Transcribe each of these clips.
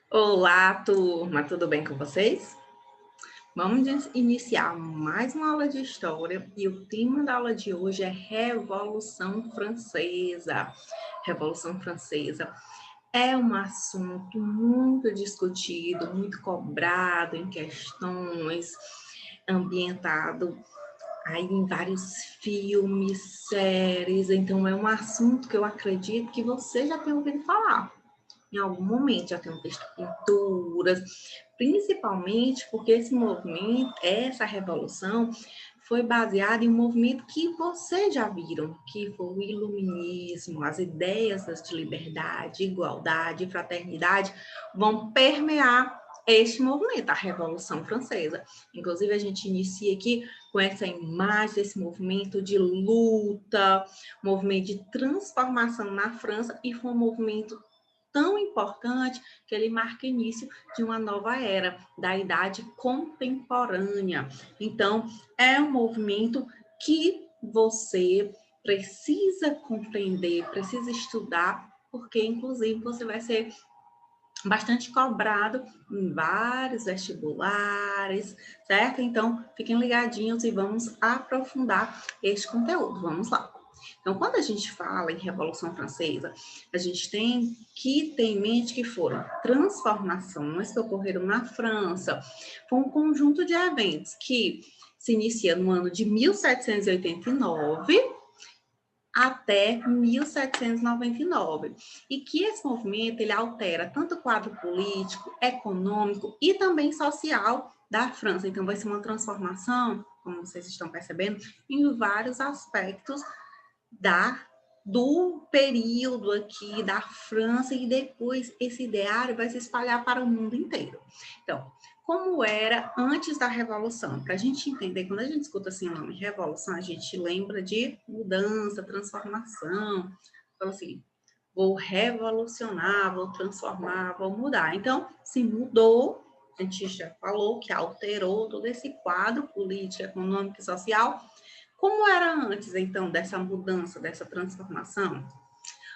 Olá, turma, tudo bem com vocês? Vamos iniciar mais uma aula de história e o tema da aula de hoje é Revolução Francesa. Revolução Francesa é um assunto muito discutido, muito cobrado em questões ambientado aí em vários filmes, séries, então é um assunto que eu acredito que você já tem ouvido falar em algum momento, já tenham visto pinturas, principalmente porque esse movimento, essa revolução, foi baseada em um movimento que vocês já viram, que foi o iluminismo, as ideias de liberdade, igualdade, fraternidade vão permear este movimento, a Revolução Francesa. Inclusive, a gente inicia aqui com essa imagem desse movimento de luta, movimento de transformação na França, e foi um movimento tão importante que ele marca início de uma nova era, da idade contemporânea. Então, é um movimento que você precisa compreender, precisa estudar, porque, inclusive, você vai ser bastante cobrado em vários vestibulares, certo? Então, fiquem ligadinhos e vamos aprofundar este conteúdo. Vamos lá. Então, quando a gente fala em Revolução Francesa, a gente tem que ter em mente que foram transformações que ocorreram na França. Foi um conjunto de eventos que se inicia no ano de 1789 até 1799, e que esse movimento ele altera tanto o quadro político, econômico e também social da França. Então, vai ser uma transformação, como vocês estão percebendo, em vários aspectos do período aqui da França, e depois esse ideário vai se espalhar para o mundo inteiro. Então, como era antes da Revolução? Para a gente entender, quando a gente escuta assim o nome Revolução, a gente lembra de mudança, transformação. Então, assim, vou revolucionar, vou transformar, vou mudar. Então, se mudou, a gente já falou que alterou todo esse quadro político, econômico e social. Como era antes, então, dessa mudança, dessa transformação?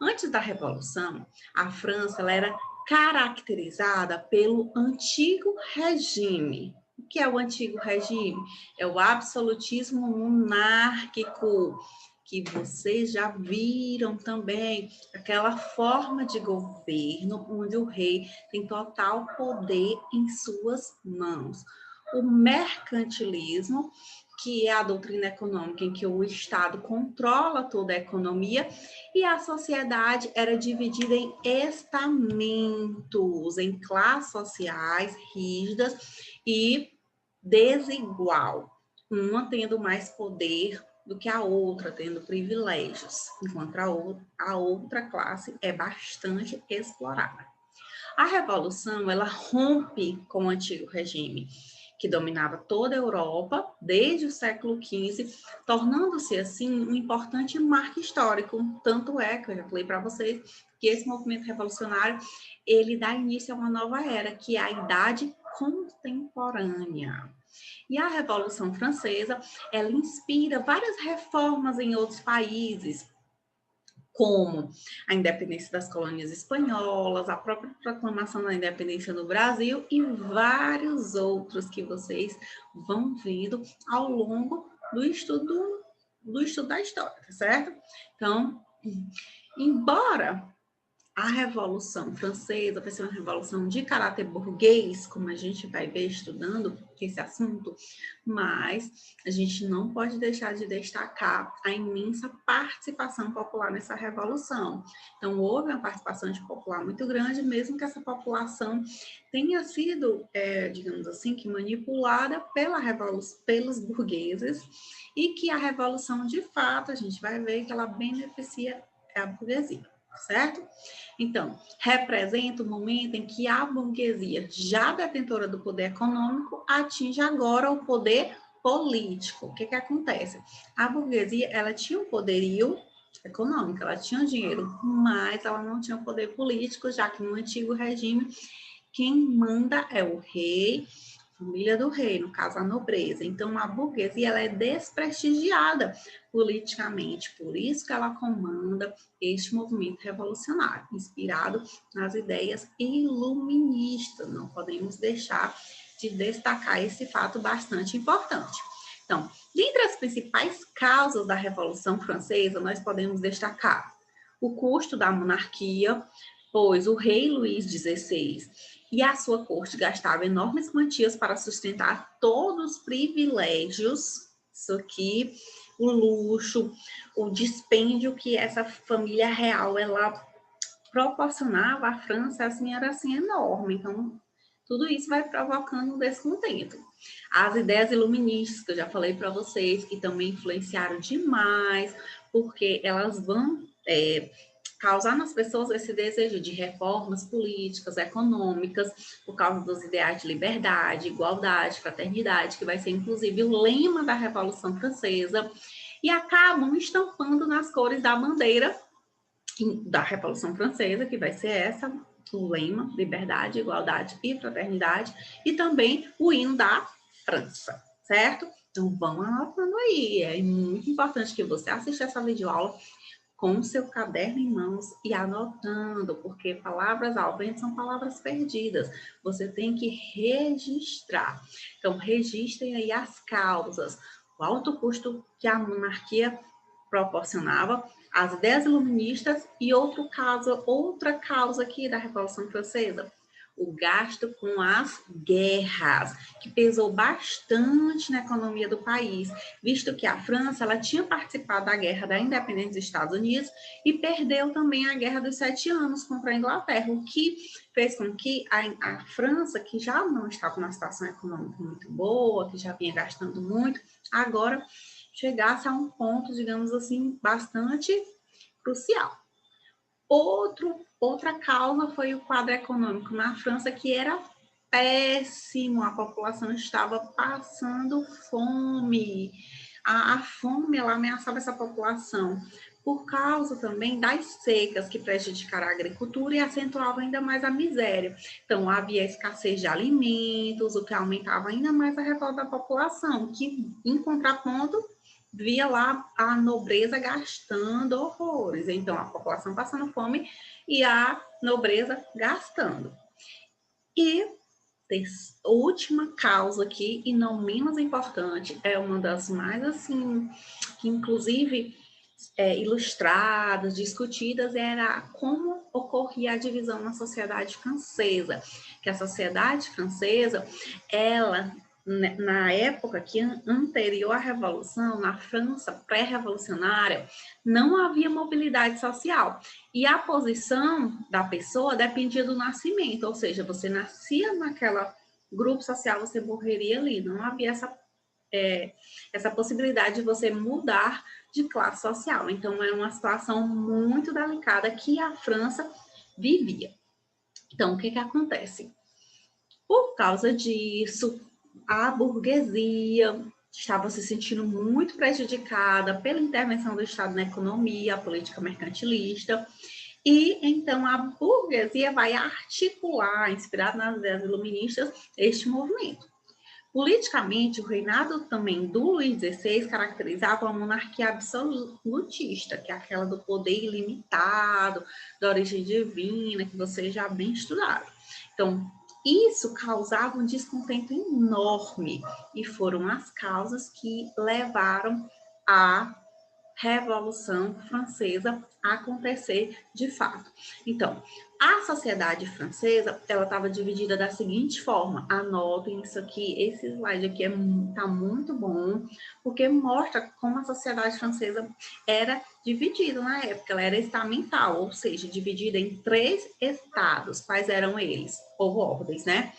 Antes da Revolução, a França ela era caracterizada pelo antigo regime. O que é o antigo regime? É o absolutismo monárquico, que vocês já viram também, aquela forma de governo onde o rei tem total poder em suas mãos. O mercantilismo, que é a doutrina econômica em que o Estado controla toda a economia, e a sociedade era dividida em estamentos, em classes sociais rígidas e desigual, uma tendo mais poder do que a outra, tendo privilégios, enquanto a outra classe é bastante explorada. A Revolução, ela rompe com o antigo regime, que dominava toda a Europa desde o século XV, tornando-se, assim, um importante marco histórico. Tanto é, que eu já falei para vocês, que esse movimento revolucionário, ele dá início a uma nova era, que é a Idade Contemporânea. E a Revolução Francesa, ela inspira várias reformas em outros países, como a independência das colônias espanholas, a própria proclamação da independência no Brasil e vários outros que vocês vão vendo ao longo do estudo da história, tá certo? Então, embora a Revolução Francesa vai ser uma revolução de caráter burguês, como a gente vai ver estudando esse assunto, mas a gente não pode deixar de destacar a imensa participação popular nessa revolução. Então, houve uma participação popular muito grande, mesmo que essa população tenha sido, digamos assim, que manipulada pelos burgueses, e que a revolução, de fato, a gente vai ver que ela beneficia a burguesia, certo? Então, representa o momento em que a burguesia, já detentora do poder econômico, atinge agora o poder político. O que acontece? A burguesia, ela tinha um poderio econômico, ela tinha dinheiro, mas ela não tinha poder político, já que no antigo regime, quem manda é o rei, família do rei, no caso a nobreza. Então, a burguesia ela é desprestigiada politicamente, por isso que ela comanda este movimento revolucionário, inspirado nas ideias iluministas. Não podemos deixar de destacar esse fato bastante importante. Então, dentre as principais causas da Revolução Francesa, nós podemos destacar o custo da monarquia, pois o rei Luís XVI e a sua corte gastavam enormes quantias para sustentar todos os privilégios, isso aqui, o luxo, o dispêndio que essa família real ela proporcionava à França, assim, era assim enorme. Então, tudo isso vai provocando um descontento. As ideias iluministas, que eu já falei para vocês, que também influenciaram demais, porque elas vão causar nas pessoas esse desejo de reformas políticas, econômicas, por causa dos ideais de liberdade, igualdade, fraternidade, que vai ser inclusive o lema da Revolução Francesa, e acabam estampando nas cores da bandeira da Revolução Francesa, que vai ser essa, o lema, liberdade, igualdade e fraternidade, e também o hino da França, certo? Então, vão anotando aí, é muito importante que você assista essa videoaula com o seu caderno em mãos e anotando, porque palavras ao vento são palavras perdidas. Você tem que registrar. Então, registrem aí as causas, o alto custo que a monarquia proporcionava, as ideias iluministas e outra causa aqui da Revolução Francesa, o gasto com as guerras, que pesou bastante na economia do país, visto que a França ela tinha participado da Guerra da Independência dos Estados Unidos e perdeu também a Guerra dos 7 Anos contra a Inglaterra, o que fez com que a França, que já não estava numa situação econômica muito boa, que já vinha gastando muito, agora chegasse a um ponto, digamos assim, bastante crucial. Outra causa foi o quadro econômico na França, que era péssimo, a população estava passando fome. A fome ela ameaçava essa população, por causa também das secas que prejudicaram a agricultura e acentuavam ainda mais a miséria. Então, havia escassez de alimentos, o que aumentava ainda mais a revolta da população, que, em contraponto, via lá a nobreza gastando horrores. Então, a população passando fome e a nobreza gastando. E a última causa aqui, e não menos importante, é uma das mais, assim, que inclusive ilustradas, discutidas, era como ocorria a divisão na sociedade francesa. Que a sociedade francesa, ela na época que anterior à Revolução, na França pré-revolucionária, não havia mobilidade social. E a posição da pessoa dependia do nascimento, ou seja, você nascia naquela grupo social, você morreria ali. Não havia essa possibilidade de você mudar de classe social. Então, era uma situação muito delicada que a França vivia. Então, o que acontece? Por causa disso, a burguesia estava se sentindo muito prejudicada pela intervenção do Estado na economia, a política mercantilista, e então a burguesia vai articular, inspirada nas ideias iluministas, este movimento. Politicamente, o reinado também do Luís XVI caracterizava uma monarquia absolutista, que é aquela do poder ilimitado, da origem divina, que vocês já bem estudaram. Então, isso causava um descontento enorme e foram as causas que levaram à Revolução Francesa a acontecer de fato. Então, a sociedade francesa, ela estava dividida da seguinte forma, anotem isso aqui, esse slide aqui tá muito bom, porque mostra como a sociedade francesa era dividida na época, ela era estamental, ou seja, dividida em 3 estados. Quais eram eles? Ou ordens, né?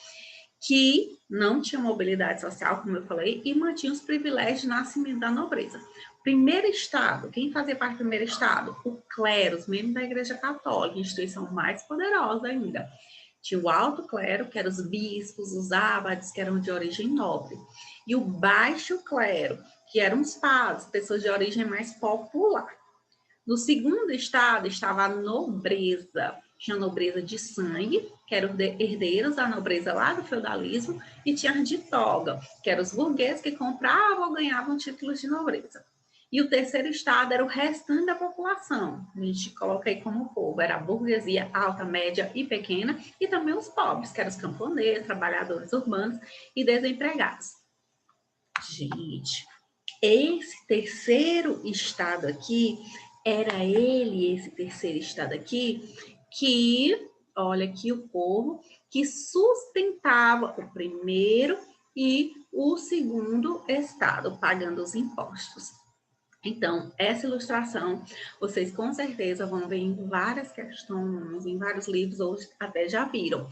Que não tinham mobilidade social, como eu falei, e mantinham os privilégios de nascimento da nobreza. Primeiro estado, quem fazia parte do primeiro estado? O clero, os membros da Igreja Católica, instituição mais poderosa ainda. Tinha o alto clero, que eram os bispos, os abades, que eram de origem nobre. E o baixo clero, que eram os padres, pessoas de origem mais popular. No segundo estado estava a nobreza, tinha a nobreza de sangue, que eram herdeiros da nobreza lá do feudalismo, e tinha a de toga, que eram os burgueses que compravam ou ganhavam títulos de nobreza. E o terceiro estado era o restante da população. A gente coloca aí como povo. Era a burguesia alta, média e pequena, e também os pobres, que eram os camponeses, trabalhadores urbanos e desempregados. Gente, esse terceiro estado aqui, era esse terceiro estado aqui, que, olha aqui o povo, que sustentava o primeiro e o segundo estado, pagando os impostos. Então, essa ilustração, vocês com certeza vão ver em várias questões, em vários livros, ou até já viram.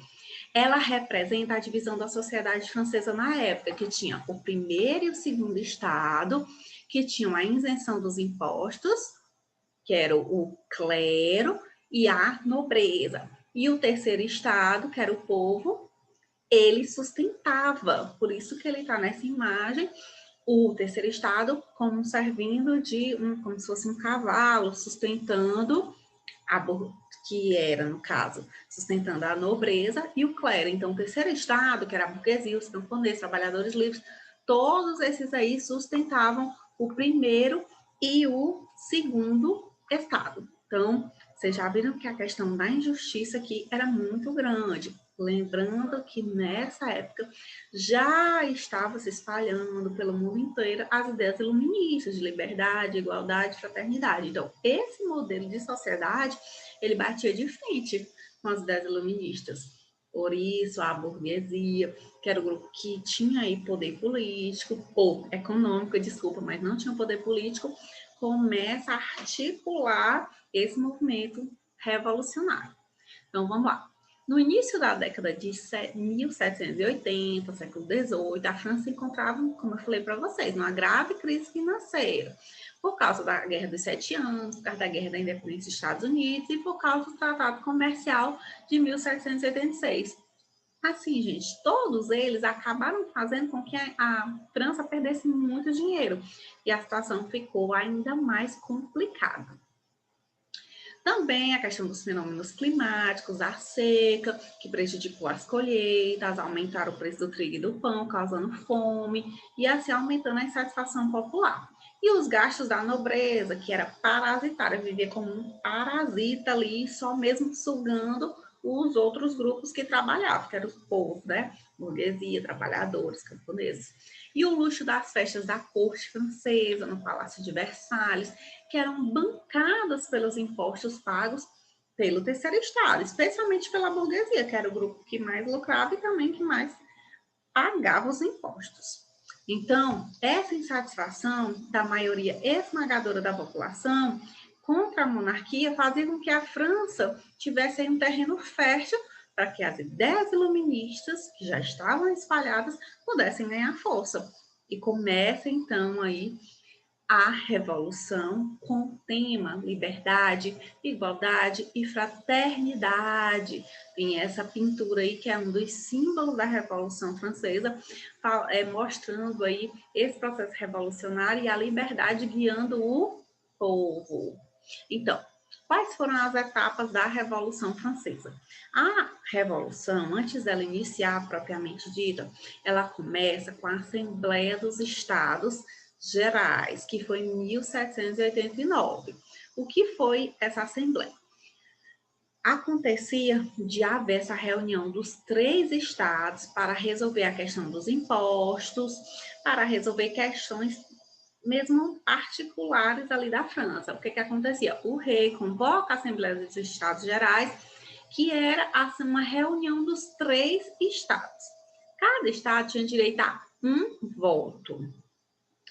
Ela representa a divisão da sociedade francesa na época, que tinha o primeiro e o segundo estado, que tinham a isenção dos impostos, que era o clero e a nobreza. E o terceiro estado, que era o povo, ele sustentava. Por isso que ele está nessa imagem, o terceiro estado como servindo de como se fosse um cavalo, sustentando que era, no caso, sustentando a nobreza e o clero. Então, o terceiro estado, que era a burguesia, os camponeses, trabalhadores livres, todos esses aí sustentavam o primeiro e o segundo estado. Então, vocês já viram que a questão da injustiça aqui era muito grande. Lembrando que nessa época já estava se espalhando pelo mundo inteiro as ideias iluministas de liberdade, igualdade, fraternidade. Então, esse modelo de sociedade, ele batia de frente com as ideias iluministas. Por isso, a burguesia, que era o grupo que tinha aí poder político, ou econômico, desculpa, mas não tinha poder político, começa a articular esse movimento revolucionário. Então, vamos lá. No início da década de 1780, século XVIII, a França se encontrava, como eu falei para vocês, numa grave crise financeira, por causa da Guerra dos Sete Anos, por causa da Guerra da Independência dos Estados Unidos e por causa do Tratado Comercial de 1786. Assim, gente, todos eles acabaram fazendo com que a França perdesse muito dinheiro e a situação ficou ainda mais complicada. Também a questão dos fenômenos climáticos, a seca, que prejudicou as colheitas, aumentaram o preço do trigo e do pão, causando fome, e assim aumentando a insatisfação popular. E os gastos da nobreza, que era parasitária, vivia como um parasita ali, só mesmo sugando os outros grupos que trabalhavam, que eram os povos, né? Burguesia, trabalhadores, camponeses. E o luxo das festas da corte francesa, no Palácio de Versalhes, que eram bancadas pelos impostos pagos pelo terceiro estado, especialmente pela burguesia, que era o grupo que mais lucrava e também que mais pagava os impostos. Então, essa insatisfação da maioria esmagadora da população contra a monarquia fazia com que a França tivesse aí um terreno fértil para que as ideias iluministas, que já estavam espalhadas, pudessem ganhar força. E começa, então, aí a revolução com o tema liberdade, igualdade e fraternidade. Tem essa pintura aí que é um dos símbolos da Revolução Francesa, mostrando aí esse processo revolucionário e a liberdade guiando o povo. Então, quais foram as etapas da Revolução Francesa? A Revolução, antes dela iniciar propriamente dita, ela começa com a Assembleia dos Estados Gerais, que foi em 1789. O que foi essa Assembleia? Acontecia de haver essa reunião dos 3 estados para resolver a questão dos impostos, para resolver questões mesmo particulares ali da França. O que acontecia? O rei convoca a Assembleia dos Estados Gerais, que era assim, uma reunião dos 3 estados. Cada estado tinha direito a um voto.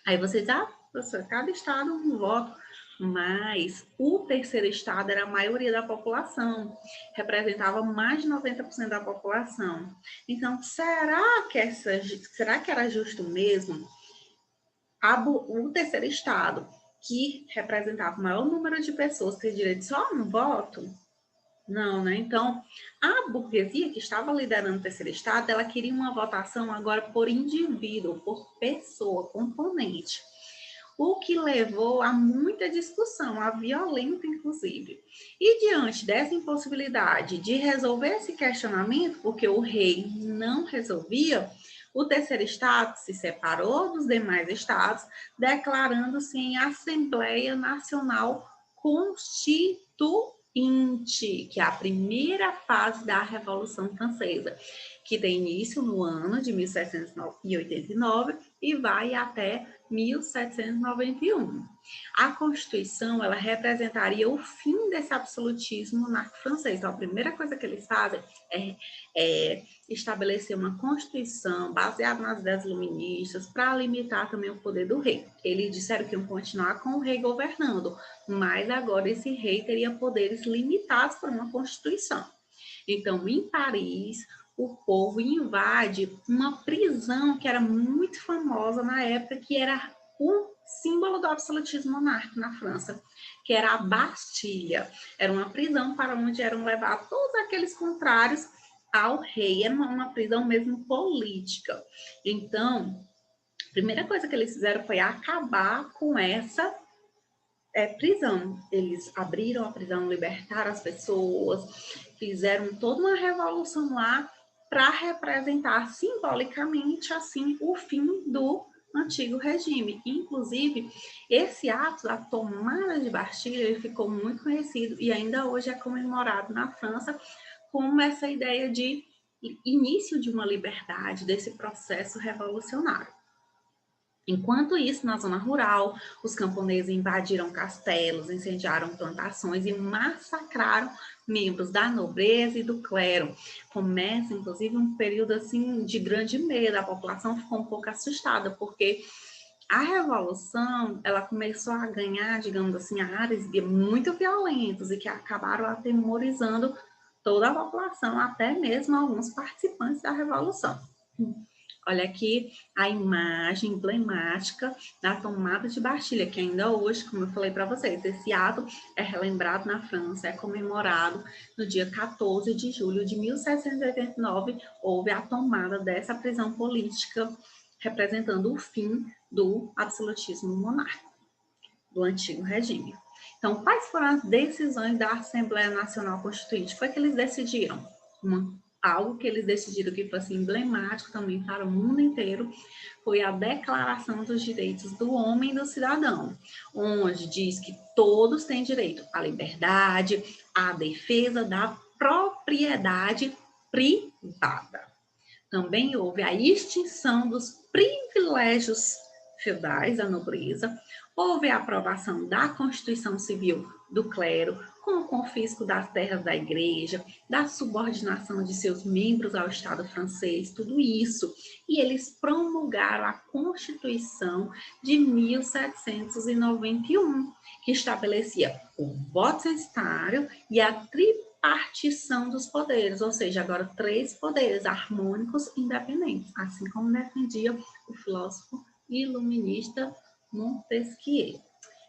Aí você diz, professor, cada estado um voto, mas o terceiro estado era a maioria da população, representava mais de 90% da população. Então, será que era justo mesmo o terceiro estado, que representava o maior número de pessoas, ter direito só a um voto? Não, né? Então, a burguesia que estava liderando o terceiro estado, ela queria uma votação agora por indivíduo, por pessoa, componente. o que levou a muita discussão, a violenta inclusive. E diante dessa impossibilidade de resolver esse questionamento, porque o rei não resolvia, o terceiro estado se separou dos demais estados, declarando-se em Assembleia Nacional Constituinte, que é a primeira fase da Revolução Francesa, que tem início no ano de 1789 e vai até 1791. A Constituição, ela representaria o fim desse absolutismo monárquico francês. Então, a primeira coisa que eles fazem é estabelecer uma Constituição baseada nas ideias iluministas para limitar também o poder do rei. Eles disseram que iam continuar com o rei governando, mas agora esse rei teria poderes limitados por uma Constituição. Então, em Paris, o povo invade uma prisão que era muito famosa na época, que era o símbolo do absolutismo monárquico na França, que era a Bastilha. Era uma prisão para onde eram levados todos aqueles contrários ao rei. Era uma prisão mesmo política. Então, a primeira coisa que eles fizeram foi acabar com essa prisão. Eles abriram a prisão, libertaram as pessoas, fizeram toda uma revolução lá para representar simbolicamente, assim, o fim do antigo regime. Inclusive, esse ato, a tomada de Bastilha, ele ficou muito conhecido e ainda hoje é comemorado na França como essa ideia de início de uma liberdade, desse processo revolucionário. Enquanto isso, na zona rural, os camponeses invadiram castelos, incendiaram plantações e massacraram membros da nobreza e do clero. Começa, inclusive, um período assim de grande medo. A população ficou um pouco assustada, porque a revolução, ela começou a ganhar, digamos assim, áreas muito violentos e que acabaram atemorizando toda a população, até mesmo alguns participantes da revolução. Olha aqui a imagem emblemática da tomada de Bastilha, que ainda hoje, como eu falei para vocês, esse ato é relembrado na França, é comemorado no dia 14 de julho de 1789, houve a tomada dessa prisão política, representando o fim do absolutismo monárquico, do antigo regime. Então, quais foram as decisões da Assembleia Nacional Constituinte? Foi que eles decidiram algo que eles decidiram que fosse emblemático também para o mundo inteiro, foi a Declaração dos Direitos do Homem e do Cidadão, onde diz que todos têm direito à liberdade, à defesa da propriedade privada. Também houve a extinção dos privilégios feudais da nobreza, houve a aprovação da Constituição Civil do clero, com o confisco das terras da igreja, da subordinação de seus membros ao Estado francês, tudo isso. E eles promulgaram a Constituição de 1791, que estabelecia o voto censitário e a tripartição dos poderes, ou seja, agora 3 poderes harmônicos independentes, assim como defendia o filósofo iluminista Montesquieu.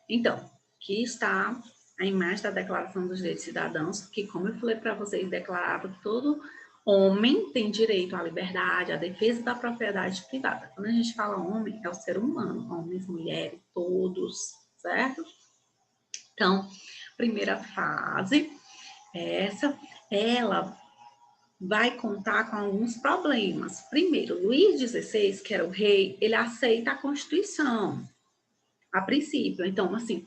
Então, aqui está a imagem da Declaração dos Direitos Cidadãos, que, como eu falei para vocês, declarava que todo homem tem direito à liberdade, à defesa da propriedade privada. Quando a gente fala homem, é o ser humano, homens, mulheres, todos, certo? Então, primeira fase, ela vai contar com alguns problemas. Primeiro, Luís XVI, que era o rei, ele aceita a Constituição, a princípio. Então, assim,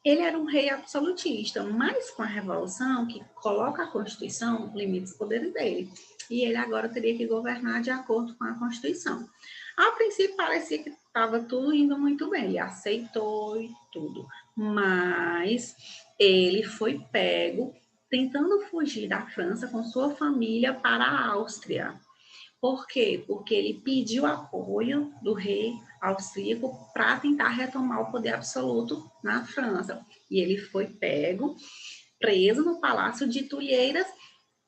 ele era um rei absolutista, mas com a Revolução, que coloca a Constituição, limita os poderes dele. E ele agora teria que governar de acordo com a Constituição. A princípio, parecia que estava tudo indo muito bem, ele aceitou e tudo. Mas ele foi pego tentando fugir da França com sua família para a Áustria. Por quê? Porque ele pediu apoio do rei austríaco para tentar retomar o poder absoluto na França. E ele foi pego, preso no Palácio de Tulheiras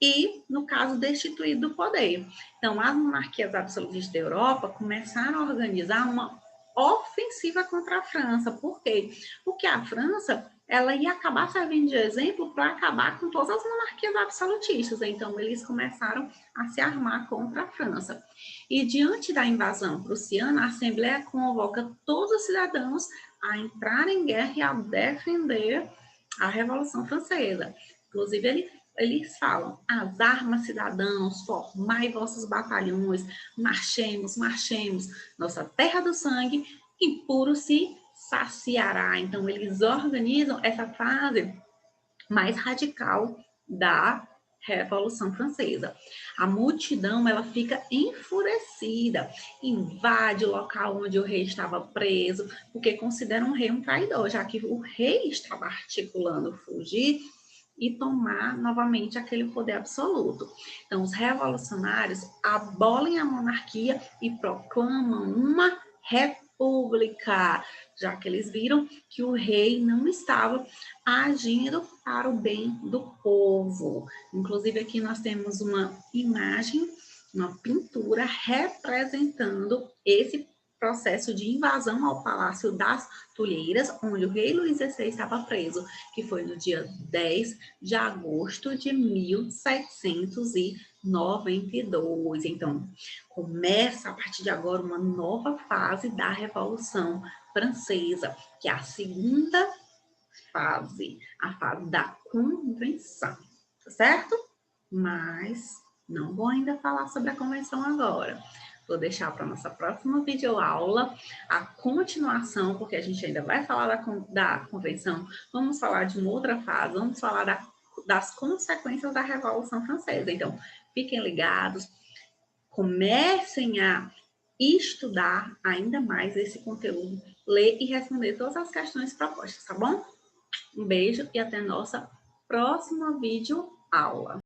e, no caso, destituído do poder. Então, as monarquias absolutistas da Europa começaram a organizar uma ofensiva contra a França. Por quê? Porque a França ela ia acabar servindo de exemplo para acabar com todas as monarquias absolutistas. Então, eles começaram a se armar contra a França. E, diante da invasão prussiana, a Assembleia convoca todos os cidadãos a entrar em guerra e a defender a Revolução Francesa. Inclusive, eles falam: as armas, cidadãos, formai vossos batalhões, marchemos, marchemos, nossa terra do sangue, impuro se saciará. Então, eles organizam essa fase mais radical da Revolução Francesa. A multidão, ela fica enfurecida, invade o local onde o rei estava preso, porque considera um rei um traidor, já que o rei estava articulando fugir e tomar novamente aquele poder absoluto. Então, os revolucionários abolem a monarquia e proclamam uma república, já que eles viram que o rei não estava agindo para o bem do povo. Inclusive, aqui nós temos uma imagem, uma pintura representando esse processo de invasão ao Palácio das Tulheiras, onde o rei Luís XVI estava preso, que foi no dia 10 de agosto de 1792. Então, começa a partir de agora uma nova fase da Revolução Francesa, que é a segunda fase, a fase da convenção, tá certo? Mas não vou ainda falar sobre a convenção agora. Vou deixar para nossa próxima videoaula a continuação, porque a gente ainda vai falar da convenção, vamos falar de uma outra fase, vamos falar das consequências da Revolução Francesa. Então, fiquem ligados, comecem a estudar ainda mais esse conteúdo, ler e responder todas as questões propostas, tá bom? Um beijo e até nossa próxima videoaula.